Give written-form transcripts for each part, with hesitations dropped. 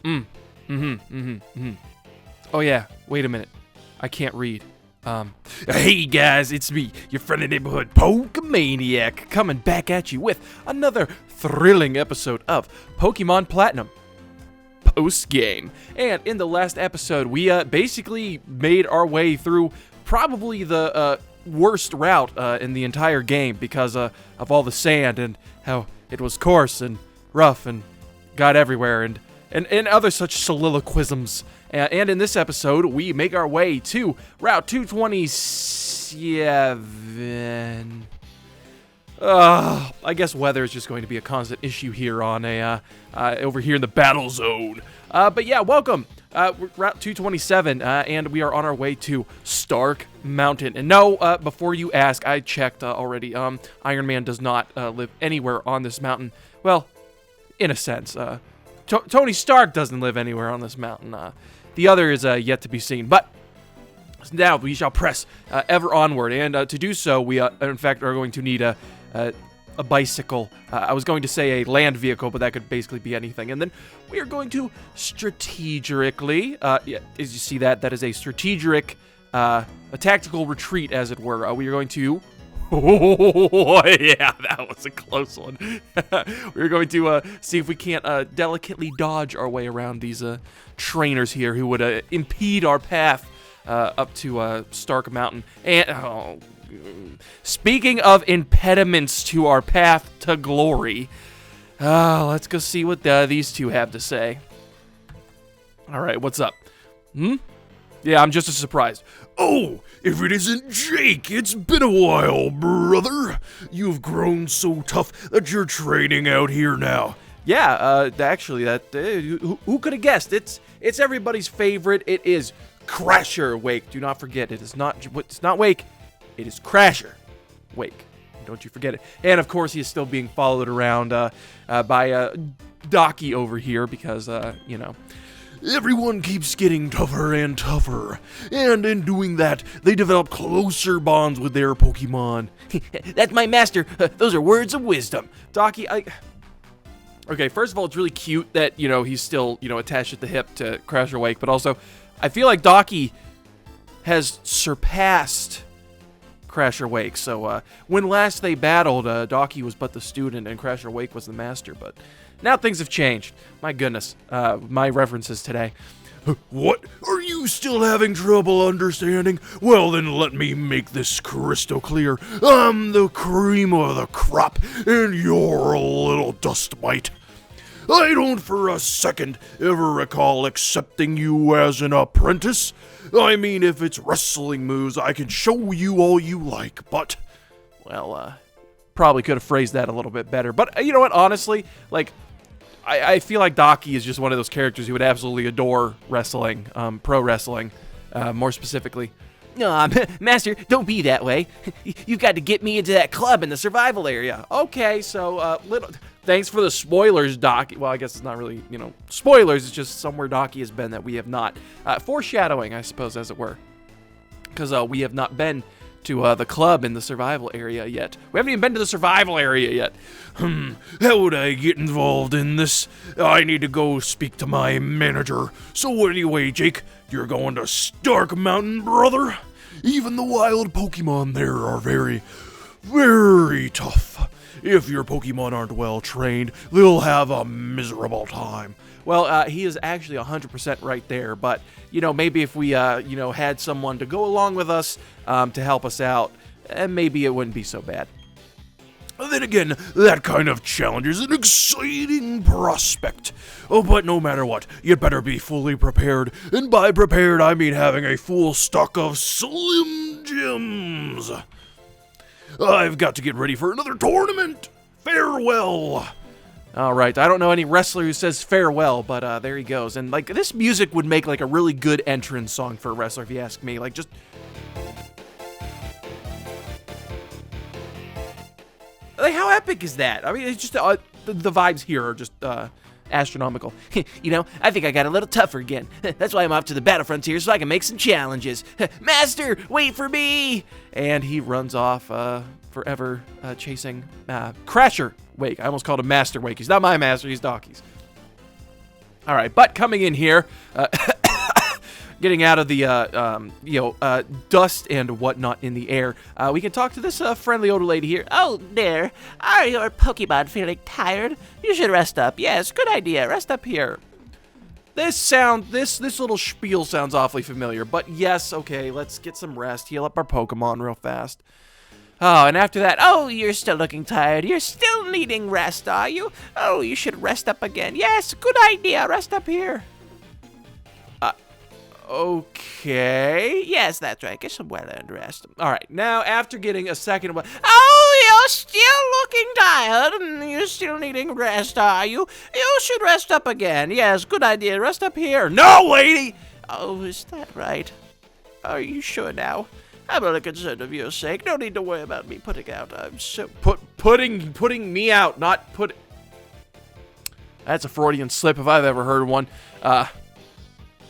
Oh yeah, wait a minute. I can't read. Hey guys, it's me, your friendly neighborhood Pokemaniac, coming back at you with another thrilling episode of Pokemon Platinum post-game. And in the last episode, we basically made our way through probably the worst route in the entire game because of all the sand and how it was coarse and rough and got everywhere and other such soliloquisms. And in this episode, we make our way to Route 227. I guess weather is just going to be a constant issue here on over here in the battle zone. But yeah, welcome. Route 227, and we are on our way to Stark Mountain. And no, before you ask, I checked already. Iron Man does not live anywhere on this mountain. Well, in a sense. Tony Stark doesn't live anywhere on this mountain. The other is yet to be seen. But now we shall press ever onward. And to do so, we in fact are going to need a bicycle. I was going to say a land vehicle, but that could basically be anything. And then we are going to strategically, yeah, as you see that is a strategic, a tactical retreat, as it were. We are going to... Oh, yeah, that was a close one. We're going to see if we can't delicately dodge our way around these trainers here who would impede our path up to Stark Mountain. And speaking of impediments to our path to glory, let's go see what these two have to say. All right, what's up? Yeah, I'm just as surprised. Oh, if it isn't Jake, it's been a while, brother. You've grown so tough that you're training out here now. Yeah, actually, who could have guessed? It's everybody's favorite. It is Crasher Wake. Do not forget, it's not Wake, it is Crasher Wake. Don't you forget it. And of course, he is still being followed around by Docky over here because, you know. Everyone keeps getting tougher and tougher, and in doing that, they develop closer bonds with their Pokemon. That's my master. Those are words of wisdom. Docky, Okay, first of all, it's really cute that, you know, he's still, you know, attached at the hip to Crasher Wake, but also, I feel like Docky has surpassed Crasher Wake. So, when last they battled, Docky was but the student and Crasher Wake was the master, but... now things have changed. My goodness, my references today. What? Are you still having trouble understanding? Well, then let me make this crystal clear. I'm the cream of the crop, and you're a little dust mite. I don't for a second ever recall accepting you as an apprentice. I mean, if it's wrestling moves, I can show you all you like, but... well, probably could have phrased that a little bit better. But you know what, honestly, like... I feel like Docky is just one of those characters who would absolutely adore wrestling, pro wrestling, more specifically. No, Master, don't be that way. You've got to get me into that club in the survival area. Okay, so, thanks for the spoilers, Docky. Well, I guess it's not really, you know, spoilers. It's just somewhere Docky has been that we have not. Foreshadowing, I suppose, as it were. Because we have not been to the club in the survival area yet. We haven't even been to the survival area yet. How would I get involved in this? I need to go speak to my manager. So anyway, Jake, you're going to Stark Mountain, brother? Even the wild Pokemon there are very, very tough. If your Pokemon aren't well trained, they'll have a miserable time. Well, he is actually 100% right there, but, you know, maybe if we, you know, had someone to go along with us to help us out, maybe it wouldn't be so bad. Then again, that kind of challenge is an exciting prospect. Oh, but no matter what, you'd better be fully prepared, and by prepared, I mean having a full stock of Slim Jims. I've got to get ready for another tournament. Farewell. All right, I don't know any wrestler who says farewell, but there he goes. And, like, this music would make, like, a really good entrance song for a wrestler, if you ask me. Like, just... like, how epic is that? I mean, it's just, the vibes here are just, astronomical. You know, I think I got a little tougher again. That's why I'm off to the battle frontier, so I can make some challenges. Master, wait for me! And he runs off, forever, chasing, Crasher Wake. I almost called him Master Wake. He's not my master, he's Docky's. All right, but coming in here, getting out of the, dust and whatnot in the air, we can talk to this friendly older lady here. Oh, dear. Are your Pokemon feeling tired? You should rest up. Yes, good idea. Rest up here. This little spiel sounds awfully familiar, but yes, okay, let's get some rest, heal up our Pokemon real fast. Oh, and after that, Oh, you're still looking tired. You're still needing rest, are you? Oh, you should rest up again. Yes, good idea. Rest up here. okay. Yes, that's right. Get some well-earned rest. All right, now after getting a second of... Oh, you're still looking tired, and you're still needing rest, are you? You should rest up again. Yes, good idea. Rest up here. No, lady! Oh, is that right? Are you sure now? I'm only concerned of your sake. No need to worry about me putting out. I'm so... Putting me out, not put... That's a Freudian slip if I've ever heard one.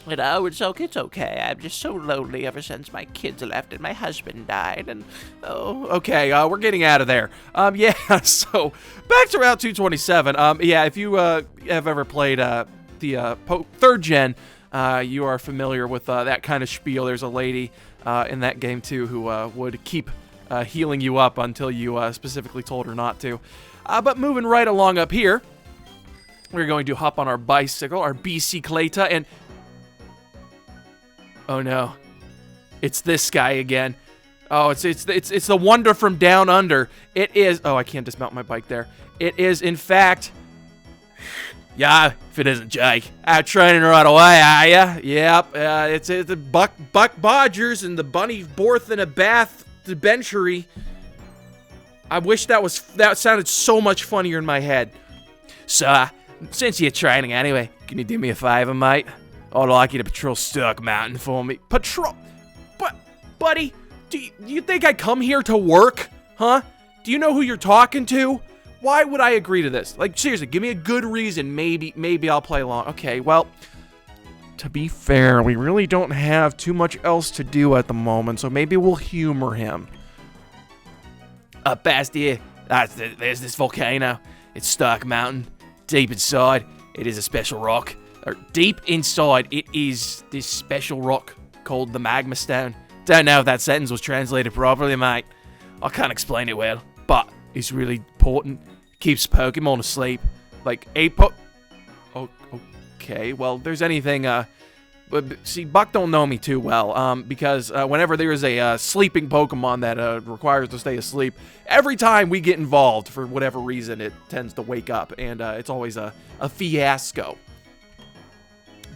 You know, it's okay. I'm just so lonely ever since my kids left and my husband died, and... Oh, okay, we're getting out of there. Yeah, so, back to Route 227. Yeah, if you, have ever played, the, 3rd gen, you are familiar with, that kind of spiel. There's a lady, in that game, too, who, would keep, healing you up until you, specifically told her not to. But moving right along up here, we're going to hop on our bicycle, our bicycleta, and... Oh no, it's this guy again. Oh, it's the wonder from down under. It is. Oh, I can't dismount my bike there. It is in fact. Yeah, if it isn't Jake, out training right away, are ya? Yep. It's the Buck Bodgers and the Bunny Borth in a bath the benchery. I wish that sounded so much funnier in my head. So, since you're training anyway, can you do me a favor, mate? I'd like you to patrol Stark Mountain for me. Patrol? But, buddy, do you think I come here to work? Huh? Do you know who you're talking to? Why would I agree to this? Like, seriously, give me a good reason. Maybe I'll play along. Okay, well, to be fair, we really don't have too much else to do at the moment, so maybe we'll humor him. Up past here, there's this volcano. It's Stark Mountain. Deep inside, it is a special rock. Deep inside, it is this special rock called the Magma Stone. Don't know if that sentence was translated properly, mate. I can't explain it well, but it's really important. Keeps Pokemon asleep. Like, Oh, okay, well, if there's anything, see, Buck don't know me too well, because whenever there is a sleeping Pokemon that requires to stay asleep, every time we get involved, for whatever reason, it tends to wake up, and it's always a fiasco.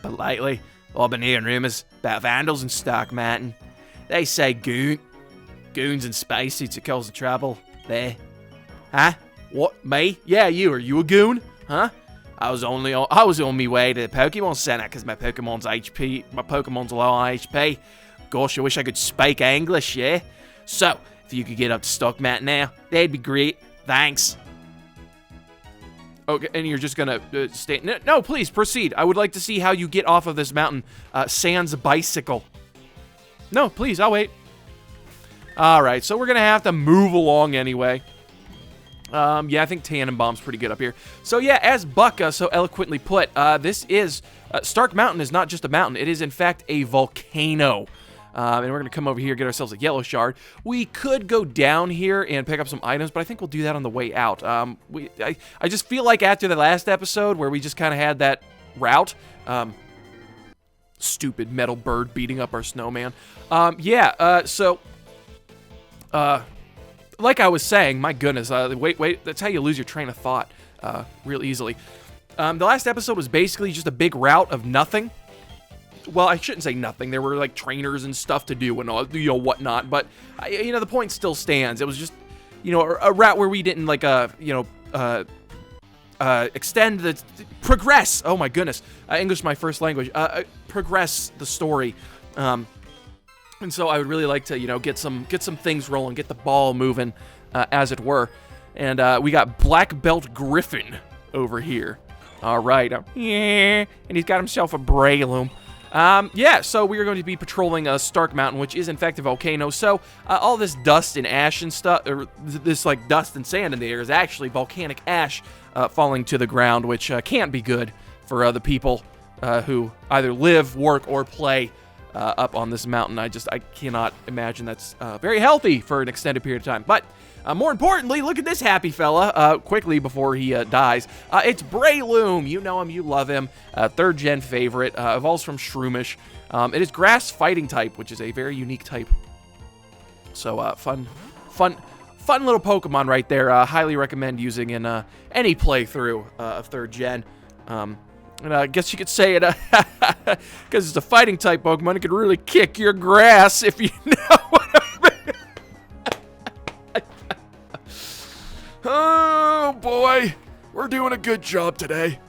But lately, I've been hearing rumors about vandals in Stark Mountain. They say goons in spacesuits are causing trouble there. Huh? What, me? Yeah, you. Are you a goon? Huh? I was on my way to the Pokemon Center because my Pokemon's low on HP. Gosh, I wish I could speak English, yeah? So, if you could get up to Stark Mountain now, that'd be great. Thanks. Okay, and you're just gonna stay... No, please, proceed. I would like to see how you get off of this mountain sans bicycle. No, please, I'll wait. Alright, so we're gonna have to move along anyway. Yeah, I think Tannenbaum's pretty good up here. So yeah, as Buck so eloquently put, this is... Stark Mountain is not just a mountain. It is, in fact, a volcano. And we're going to come over here, get ourselves a yellow shard. We could go down here and pick up some items, but I think we'll do that on the way out. I just feel like after the last episode, where we just kind of had that route, stupid metal bird beating up our snowman. Like I was saying, my goodness, wait, that's how you lose your train of thought real easily. The last episode was basically just a big route of nothing. Well, I shouldn't say nothing. There were, like, trainers and stuff to do and all, whatnot. But, the point still stands. It was just, a route where we didn't, like, progress. Oh, my goodness. English is my first language. Progress the story. And so I would really like to, get some things rolling, get the ball moving, as it were. And we got Black Belt Griffin over here. All right. Yeah. And he's got himself a Breloom. So we are going to be patrolling Stark Mountain, which is in fact a volcano. So all this dust and ash and stuff, or this like dust and sand in the air, is actually volcanic ash falling to the ground, which can't be good for the people who either live, work, or play up on this mountain. I cannot imagine that's very healthy for an extended period of time. But more importantly, look at this happy fella quickly before he dies. It's Breloom. You know him, you love him. 3rd gen favorite, evolves from Shroomish. It is grass fighting type, which is a very unique type. So fun little Pokemon right there. Highly recommend using in any playthrough of 3rd gen. And I guess you could say it, because it's a fighting type Pokemon, it could really kick your grass if you know what I mean. Oh boy, we're doing a good job today.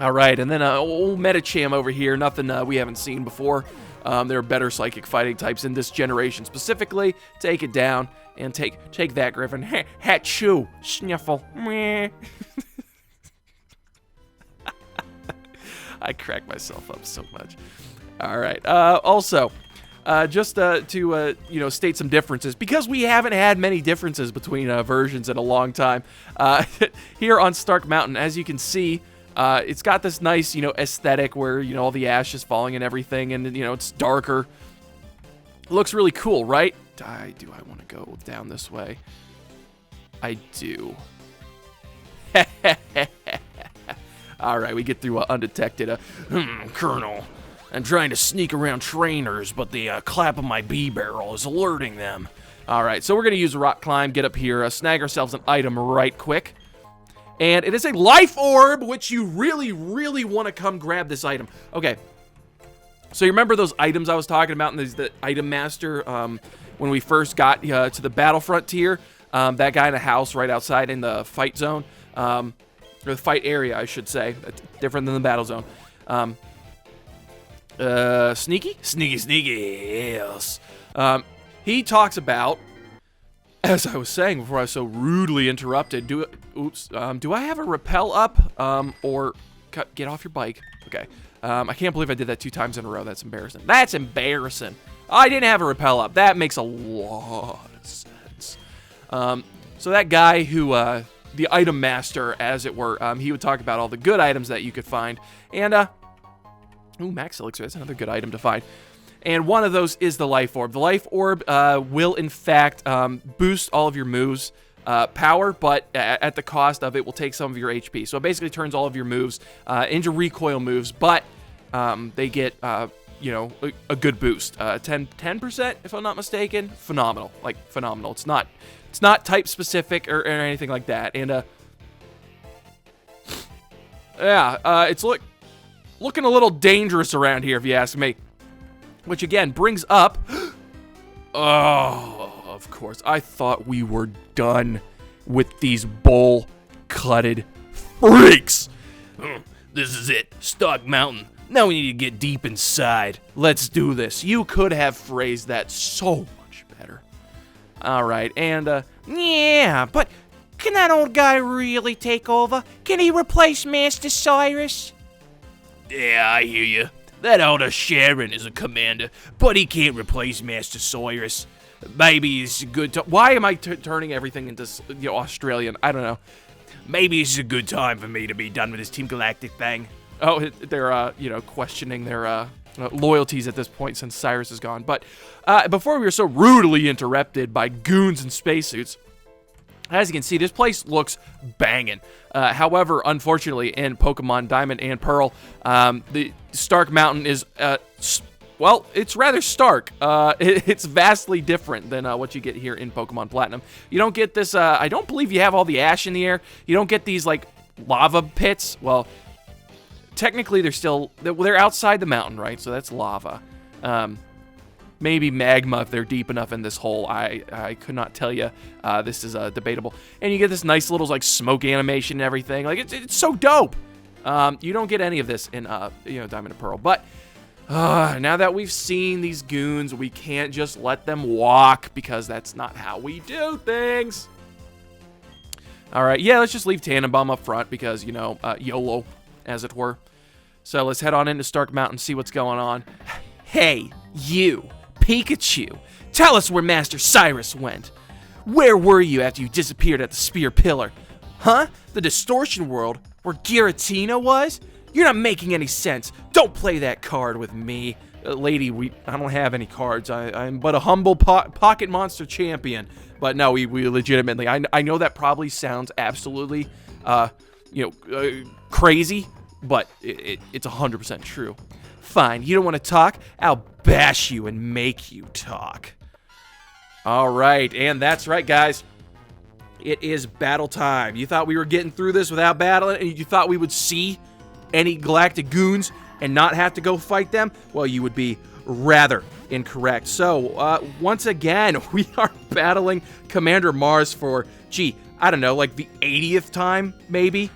All right, and then old Medicham over here, nothing we haven't seen before. There are better psychic fighting types in this generation specifically. Take it down and take that, Griffin. Hatchoo, sniffle. Meh. I crack myself up so much. All right. Also, just to state some differences, because we haven't had many differences between versions in a long time. Here on Stark Mountain, as you can see, it's got this nice, aesthetic where all the ash is falling and everything, and it's darker. Looks really cool, right? Do I want to go down this way? I do. All right, we get through undetected. Colonel, I'm trying to sneak around trainers, but the clap of my bee barrel is alerting them. All right, so we're going to use a rock climb, get up here, snag ourselves an item right quick. And it is a life orb, which you really, really want to come grab this item. Okay, so you remember those items I was talking about in the item master when we first got to the battle frontier? That guy in the house right outside in the fight zone. Or the fight area, I should say. That's different than the battle zone. Sneaky? Sneaky, yes. He talks about, as I was saying before I was so rudely interrupted, do I have a rappel up? Or get off your bike. Okay. I can't believe I did that 2 times in a row. That's embarrassing. That's embarrassing. I didn't have a rappel up. That makes a lot of sense. So that guy who, the item master, as it were, he would talk about all the good items that you could find. And, Max Elixir, that's another good item to find. And one of those is the Life Orb. The Life Orb will, in fact, boost all of your moves' power, but at the cost of it will take some of your HP. So it basically turns all of your moves into recoil moves, but they get, a good boost. 10%, if I'm not mistaken. Phenomenal. Like, phenomenal. It's not type specific or anything like that. And, it's looking a little dangerous around here, if you ask me. Which, again, brings up... Oh, of course. I thought we were done with these bowl-cutted freaks. This is it. Stark Mountain. Now we need to get deep inside. Let's do this. You could have phrased that so much better. All right, and, Yeah, but can that old guy really take over? Can he replace Master Cyrus? Yeah, I hear you. That older Charon is a commander, but he can't replace Master Cyrus. Maybe it's a good time. Why am I turning everything into Australian? I don't know. Maybe it's a good time for me to be done with this Team Galactic thing. Oh, they're, questioning their loyalties at this point since Cyrus is gone. But before we were so rudely interrupted by goons in spacesuits, as you can see, this place looks banging. However, unfortunately, in Pokemon Diamond and Pearl, the Stark Mountain is, it's rather stark. It's vastly different than what you get here in Pokemon Platinum. You don't get this, I don't believe you have all the ash in the air. You don't get these, lava pits. Well, technically, they're outside the mountain, right? So that's lava. Maybe magma if they're deep enough in this hole. I could not tell you. This is debatable. And you get this nice little smoke animation and everything. It's so dope. You don't get any of this in Diamond and Pearl. But now that we've seen these goons, we can't just let them walk because that's not how we do things. All right, yeah, let's just leave Tannenbaum up front because YOLO, as it were. So let's head on into Stark Mountain, see what's going on. Hey, you. Pikachu, tell us where Master Cyrus went. Where were you after you disappeared at the Spear Pillar? Huh? The Distortion World? where Giratina was? You're not making any sense. Don't play that card with me. Lady, I don't have any cards. I'm but a humble pocket monster champion. But no, we legitimately, I know that probably sounds absolutely, crazy, but it's 100% true. Fine, you don't want to talk? I'll bash you and make you talk. All right, and that's right, guys. It is battle time. You thought we were getting through this without battling, and you thought we would see any galactic goons and not have to go fight them? Well, you would be rather incorrect. So, once again, we are battling Commander Mars for, I don't know, like the 80th time, maybe?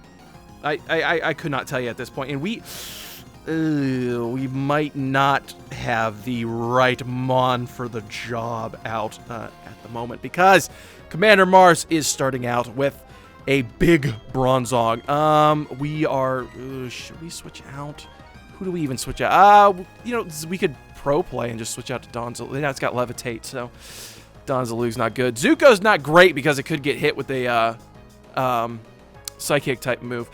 I could not tell you at this point. And we might not have the right mon for the job out at the moment, because Commander Mars is starting out with a big Bronzong. Should we switch out? Who do we even switch out? We could pro play and just switch out to Donzel. Now it's got Levitate, so Donzalu's not good. Zuko's not great because it could get hit with a Psychic type move.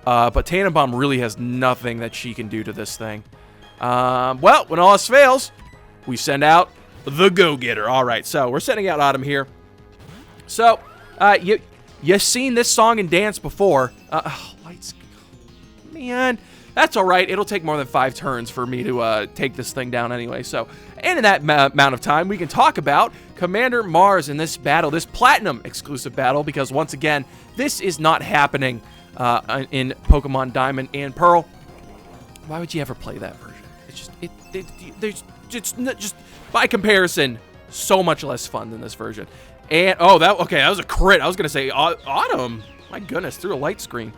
But Tannenbaum really has nothing that she can do to this thing. Well, when all else fails, we send out the Go-Getter. All right, so we're sending out Autumn here. So, you've seen this song and dance before. Lights, man, that's all right. It'll take more than 5 turns for me to take this thing down anyway. So, and in that amount of time, we can talk about Commander Mars in this battle, this Platinum exclusive battle, because once again, this is not happening in Pokemon Diamond and Pearl. Why would you ever play that version? It's just by comparison, so much less fun than this version. And that was a crit. I was gonna say Autumn. My goodness, through a light screen.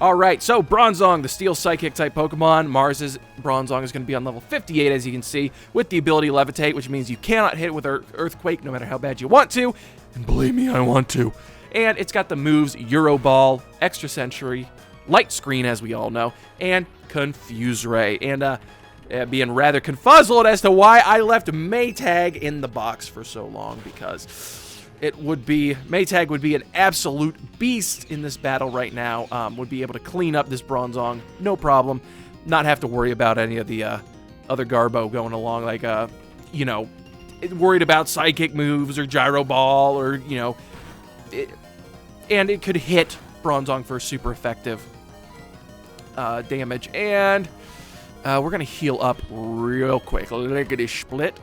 All right, so Bronzong, the Steel Psychic type Pokemon. Mars's Bronzong is going to be on level 58, as you can see, with the ability Levitate, which means you cannot hit it with Earthquake no matter how bad you want to. And believe me, I want to. And it's got the moves Euro Ball, Extra Sentry, Light Screen, as we all know, and Confuse Ray. And being rather confuzzled as to why I left Maytag in the box for so long, because Maytag would be an absolute beast in this battle right now. Would be able to clean up this Bronzong, no problem. Not have to worry about any of the other Garbo going along, like, worried about Psychic moves or Gyro Ball or, and it could hit Bronzong for super effective damage. And we're going to heal up real quick. Lickety split.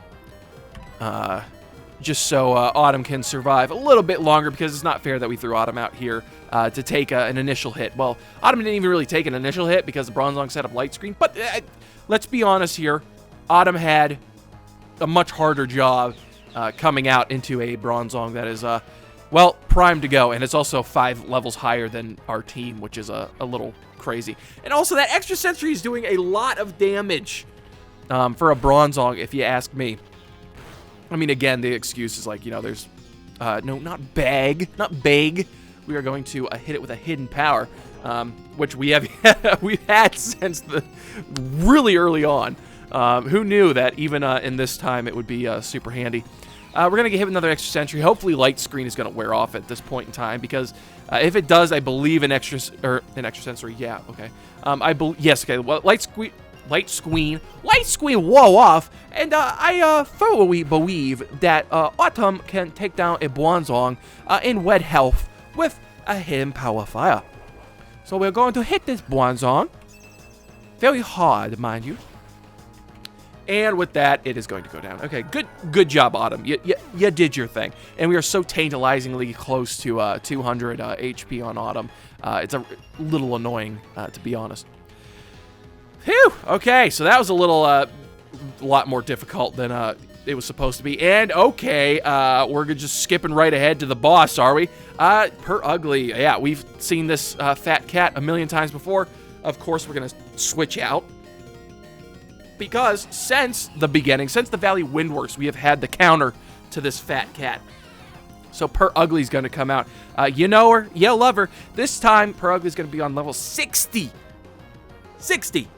Just so Autumn can survive a little bit longer, because it's not fair that we threw Autumn out here to take an initial hit. Well, Autumn didn't even really take an initial hit because the Bronzong set up Light Screen. But let's be honest here. Autumn had a much harder job coming out into a Bronzong that is, primed to go. And it's also 5 levels higher than our team, which is a little crazy. And also, that Extra Sentry is doing a lot of damage for a Bronzong, if you ask me. I mean, again, the excuse is like, there's, no, not bag. We are going to hit it with a hidden power, which we've had since the really early on. Who knew that even in this time it would be super handy. We're going to get hit with another Extra Sentry. Hopefully Light Screen is going to wear off at this point in time, because if it does, I believe an Extra Sensory. Yeah, okay. Yes, okay. Well, Light Screen whoa off, and I thoroughly believe that Autumn can take down a Bronzong in Wed Health with a hidden power fire. So we're going to hit this Bronzong very hard, mind you. And with that, it is going to go down. Okay, good job, Autumn. You did your thing. And we are so tantalizingly close to 200 HP on Autumn. It's a little annoying, to be honest. Phew! Okay, so that was a lot more difficult than it was supposed to be. And okay, we're just skipping right ahead to the boss, are we? Per Ugly. Yeah, we've seen this fat cat a million times before. Of course, we're gonna switch out, because since the beginning, since the Valley Windworks, we have had the counter to this fat cat. So Per Ugly's gonna come out. You know her, you love her. This time, Per Ugly's gonna be on level 60. 60.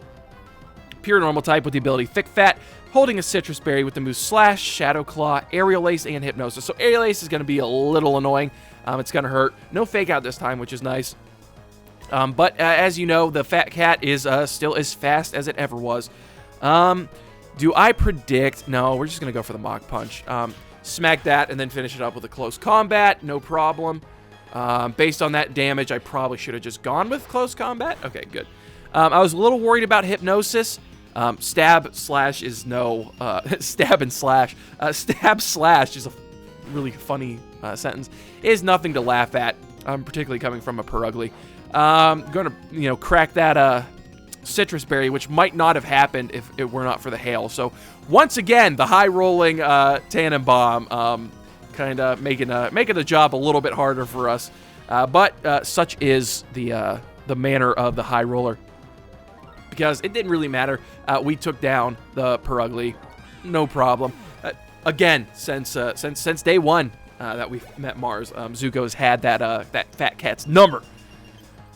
Pure normal type with the ability Thick Fat, holding a Citrus Berry with the moves Slash, Shadow Claw, Aerial Ace, and Hypnosis. So Aerial Ace is going to be a little annoying. It's going to hurt. No Fake Out this time, which is nice. But as you know, the Fat Cat is still as fast as it ever was. Do I predict? No, we're just going to go for the Mach Punch. Smack that and then finish it up with a close combat. No problem. Based on that damage, I probably should have just gone with close combat. Okay, good. I was a little worried about Hypnosis. Stab slash is no. Stab and slash. Stab slash is a really funny sentence. Is nothing to laugh at, particularly coming from a Perugly. Going to, crack that Citrus Berry, which might not have happened if it were not for the hail. So once again, the high-rolling Tannenbaum kind of making the job a little bit harder for us. But such is the manner of the high roller, because it didn't really matter. We took down the Perugly, no problem. Again, since day one that we met Mars, Zuko's had that Fat Cat's number.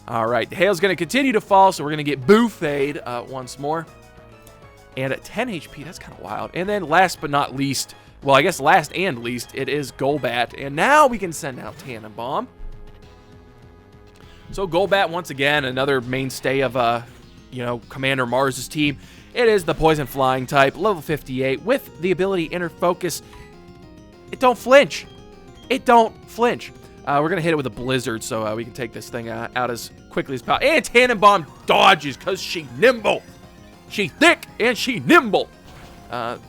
All right, the hail's going to continue to fall, so we're going to get buffeted once more. And at 10 HP, that's kind of wild. And then last but not least, well, I guess last and least, it is Golbat. And now we can send out Tannenbaum. So Golbat, once again, another mainstay of, Commander Mars' team. It is the Poison Flying type, level 58, with the ability Inner Focus. It don't flinch. It don't flinch. We're going to hit it with a Blizzard so we can take this thing out as quickly as possible. And Tannenbaum dodges because she's nimble. She thick and she nimble.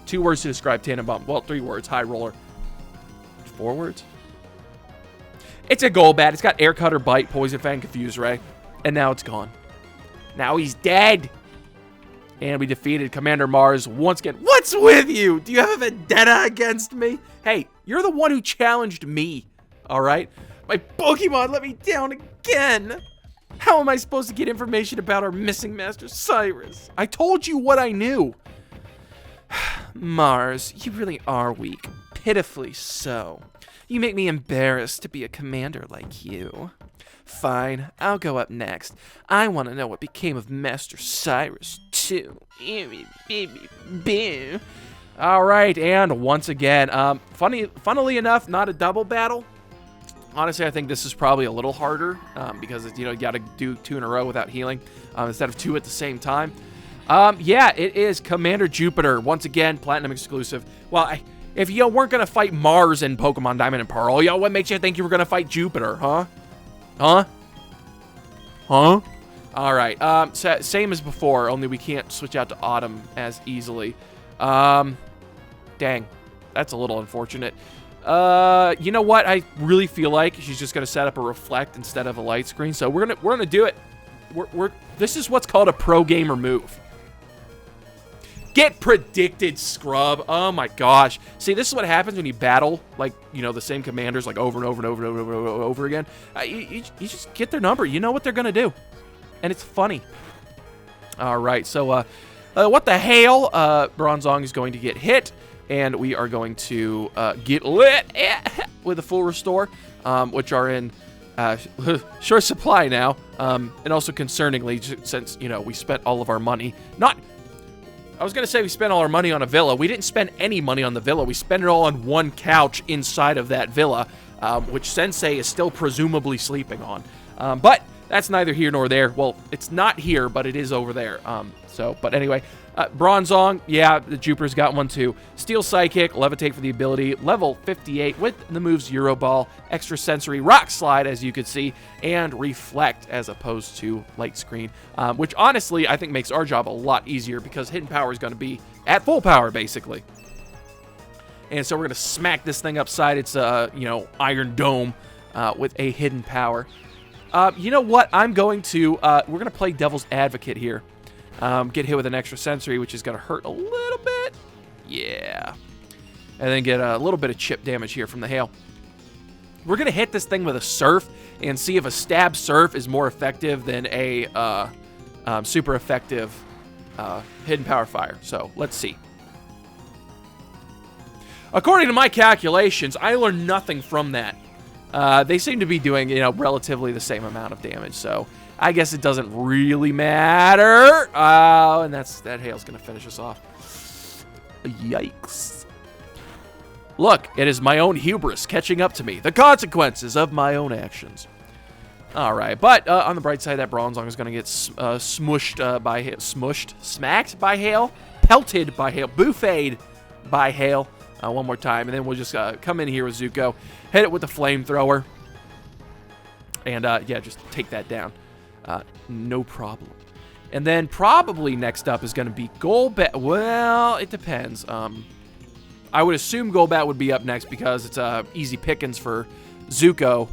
2 words to describe Tannenbaum. Well, 3 words. High roller. 4 words? It's a Golbat. It's got Air Cutter, Bite, Poison Fang, Confuse Ray. And now it's gone. Now he's dead. And we defeated Commander Mars once again. What's with you? Do you have a vendetta against me? Hey, you're the one who challenged me. All right? My Pokemon let me down again. How am I supposed to get information about our missing Master Cyrus? I told you what I knew. Mars, you really are weak. Pitifully so. You make me embarrassed to be a commander like you. Fine, I'll go up next. I want to know what became of Master Cyrus, too. All right, and once again, funnily enough, not a double battle. Honestly, I think this is probably a little harder because you got to do 2 in a row without healing instead of 2 at the same time. Yeah, it is Commander Jupiter once again, Platinum exclusive. Well, if you weren't gonna fight Mars in Pokemon Diamond and Pearl, what makes you think you were gonna fight Jupiter, huh? All right. Same as before, only we can't switch out to Autumn as easily. Dang, that's a little unfortunate. You know what? I really feel like she's just gonna set up a reflect instead of a light screen. So we're gonna do it. This is what's called a pro gamer move. Get predicted, scrub. Oh my gosh. See, this is what happens when you battle the same commanders over and over and over and over and over again. You just get their number. You know what they're gonna do, and it's funny. All right. So what the hail? Bronzong is going to get hit. And we are going to get lit with a full restore, which are in short supply now. And also concerningly, since, we spent all of our money. I was going to say we spent all our money on a villa. We didn't spend any money on the villa. We spent it all on one couch inside of that villa, which Sensei is still presumably sleeping on. But that's neither here nor there. Well, it's not here, but it is over there. But anyway... Bronzong, yeah, the Jupiter's got one too. Steel Psychic, Levitate for the ability, level 58 with the moves Euro Ball, Extra Sensory, Rock Slide, as you could see, and Reflect as opposed to Light Screen, which honestly I think makes our job a lot easier because Hidden Power is going to be at full power basically. And so we're going to smack this thing upside its, Iron Dome with a Hidden Power. You know what? We're going to play Devil's Advocate here. Get hit with an Extra Sensory, which is going to hurt a little bit. Yeah. And then get a little bit of chip damage here from the hail. We're going to hit this thing with a Surf and see if a Stab Surf is more effective than a super effective Hidden Power Fire. So, let's see. According to my calculations, I learned nothing from that. They seem to be doing, relatively the same amount of damage, so... I guess it doesn't really matter. And that hail's going to finish us off. Yikes. Look, it is my own hubris catching up to me. The consequences of my own actions. All right, but on the bright side, that Bronzong is going to get smushed by hail, smacked by hail, pelted by hail, buffeted by hail one more time, and then we'll just come in here with Zuko, hit it with the flamethrower, and yeah, just take that down. No problem. And then probably next up is going to be Golbat. Well, it depends. I would assume Golbat would be up next because it's easy pickings for Zuko.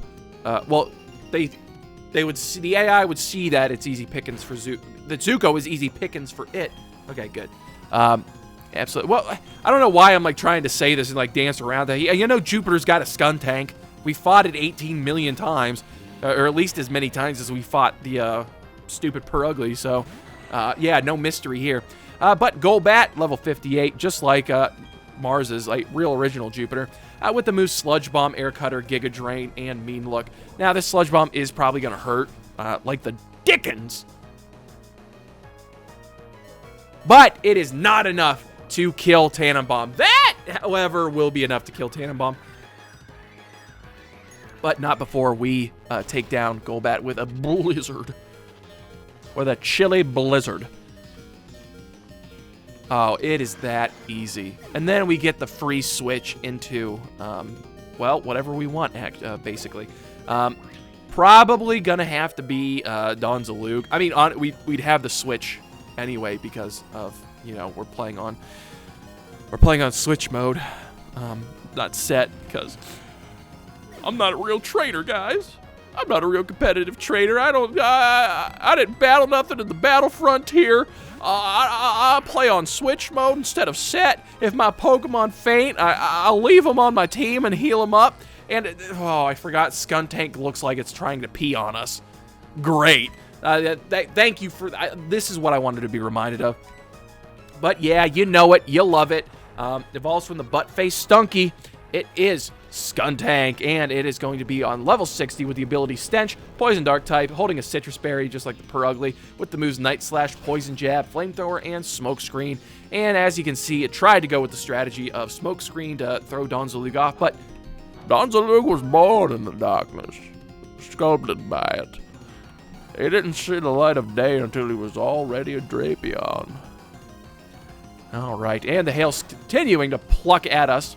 Well, they would see, the AI would see that it's easy pickings for Zuko. That Zuko is easy pickings for it. Okay, good. Absolutely. Well, I don't know why I'm like trying to say this and like dance around that. You know, Jupiter's got a Skuntank. We fought it 18 million times, or at least as many times as we fought the stupid Purugly. So, yeah, no mystery here. But Golbat, level 58, just like Mars's, like real original Jupiter, with the moves Sludge Bomb, Air Cutter, Giga Drain, and Mean Look. Now, this Sludge Bomb is probably going to hurt, like the Dickens. But it is not enough to kill Tannenbaum. That, however, will be enough to kill Tannenbaum. But not before we take down Golbat with a Blizzard. With a chilly Blizzard. Oh, it is that easy. And then we get the free switch into, well, whatever we want, basically. Probably gonna have to be Donzalug. I mean, we'd have the switch anyway because of, you know, we're playing on switch mode, not set, because I'm not a real trader, guys. I'm not a real competitive trader. I didn't battle nothing in the Battlefront here. I play on switch mode instead of set. If my Pokemon faint, I'll leave them on my team and heal them up. And, oh, I forgot Skuntank looks like it's trying to pee on us. Great. Thank you for... this is what I wanted to be reminded of. But, yeah, you know it. You love it. Evolves from the Butt-Face Stunky. It is Skuntank, and it is going to be on level 60 with the ability Stench, Poison Dark type, holding a Citrus Berry just like the Purugly, with the moves Night Slash, Poison Jab, Flamethrower, and Smokescreen. And as you can see, it tried to go with the strategy of Smokescreen to throw Donzalug off, but Donzalug was born in the darkness, sculpted by it. He didn't see the light of day until he was already a Drapion. Alright, and the hail's continuing to pluck at us.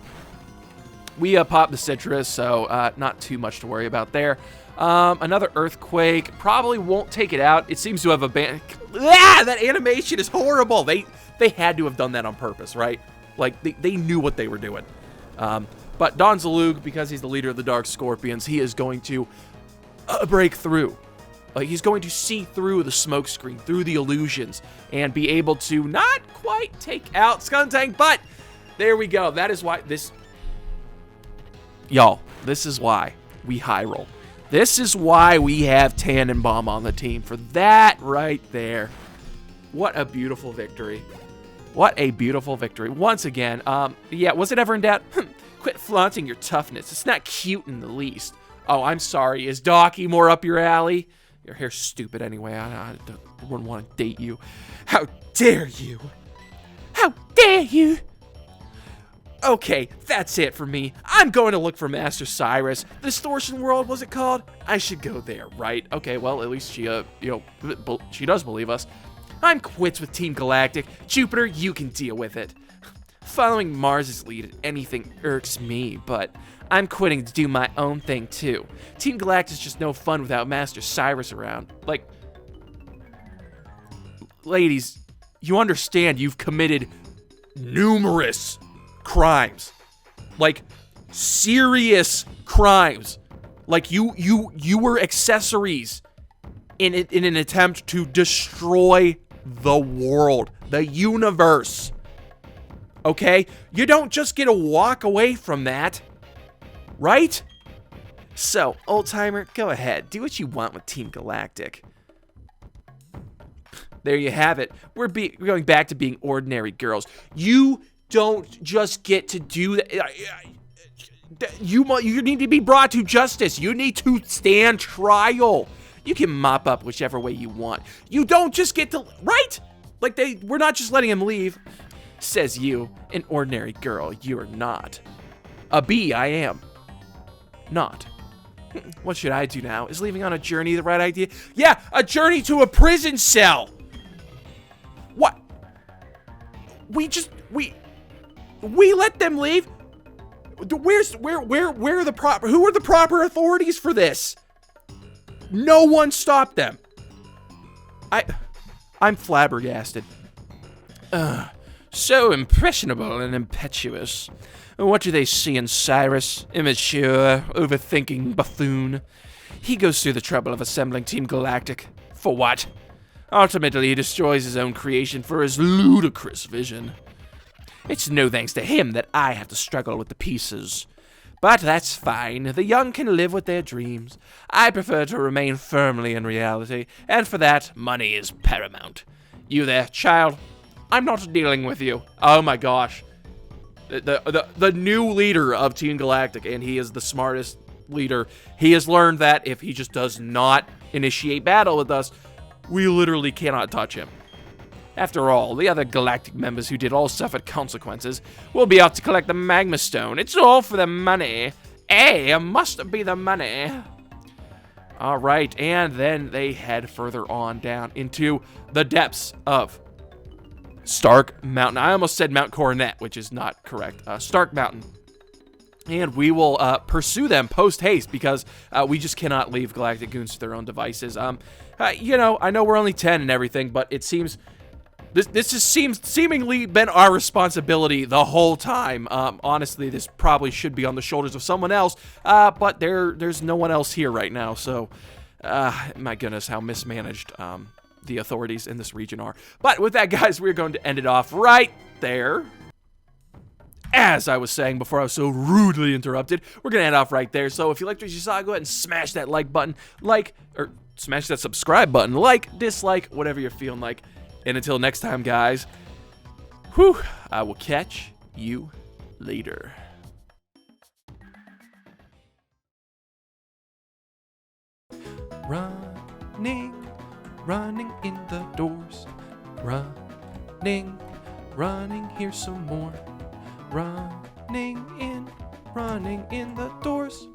We popped the Citrus, so not too much to worry about there. Another Earthquake. Probably won't take it out. It seems to have abandoned... Ah, that animation is horrible. They had to have done that on purpose, right? Like, they knew what they were doing. But Donzalug, because he's the leader of the Dark Scorpions, he is going to break through. He's going to see through the smoke screen, through the illusions, and be able to not quite take out Skuntank, but there we go. That is why this... Y'all, this is why we high roll. This is why we have Tannenbaum on the team. For that right there. What a beautiful victory. What a beautiful victory. Once again, yeah, was it ever in doubt? Quit flaunting your toughness. It's not cute in the least. Oh, I'm sorry. Is Docky more up your alley? Your hair's stupid anyway. I wouldn't want to date you. How dare you? How dare you? Okay, that's it for me. I'm going to look for Master Cyrus. The Distortion World, was it called? I should go there, right? Okay, well, at least she, you know, she does believe us. I'm quits with Team Galactic. Jupiter, you can deal with it. Following Mars's lead at anything irks me, but I'm quitting to do my own thing, too. Team Galactic is just no fun without Master Cyrus around. Like, ladies, you understand you've committed numerous crimes, like serious crimes, like you were accessories in an attempt to destroy the world, the universe. Okay, you don't just get to walk away from that, right? So, old timer, go ahead, do what you want with Team Galactic. There you have it. We're going back to being ordinary girls. You don't just get to do that. You need to be brought to justice. You need to stand trial. You can mop up whichever way you want. You don't just get to, right? Like we're not just letting him leave. Says you, an ordinary girl. You are not. A bee, I am. Not. What should I do now? Is leaving on a journey the right idea? Yeah, a journey to a prison cell! What? We let them leave? Where are the proper, who are the proper authorities for this? No one stopped them. I'm flabbergasted. So impressionable and impetuous. What do they see in Cyrus? Immature, overthinking buffoon. He goes through the trouble of assembling Team Galactic. For what? Ultimately, he destroys his own creation for his ludicrous vision. It's no thanks to him that I have to struggle with the pieces. But that's fine. The young can live with their dreams. I prefer to remain firmly in reality, and for that, money is paramount. You there, child? I'm not dealing with you. Oh my gosh. The new leader of Team Galactic, and he is the smartest leader. He has learned that if he just does not initiate battle with us, we literally cannot touch him. After all, the other galactic members who did all suffered consequences will be out to collect the magma stone. It's all for the money. Must be the money. All right, and then they head further on down into the depths of Stark Mountain. I almost said Mount Coronet, which is not correct. Stark Mountain. And we will pursue them post-haste because we just cannot leave Galactic Goons to their own devices. You know, I know we're only 10 and everything, but it seems... This just seems seemingly been our responsibility the whole time. Honestly, this probably should be on the shoulders of someone else, but there's no one else here right now, so... my goodness, how mismanaged the authorities in this region are. But with that, guys, we're going to end it off right there. As I was saying before I was so rudely interrupted, we're going to end off right there. So if you liked what you saw, go ahead and smash that like button, or smash that subscribe button, dislike, whatever you're feeling like. And until next time, guys, I will catch you later. Running in the doors. Running, here's some more. Running in the doors.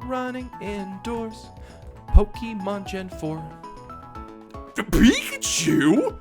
Running indoors. Pokemon Gen 4. Pikachu?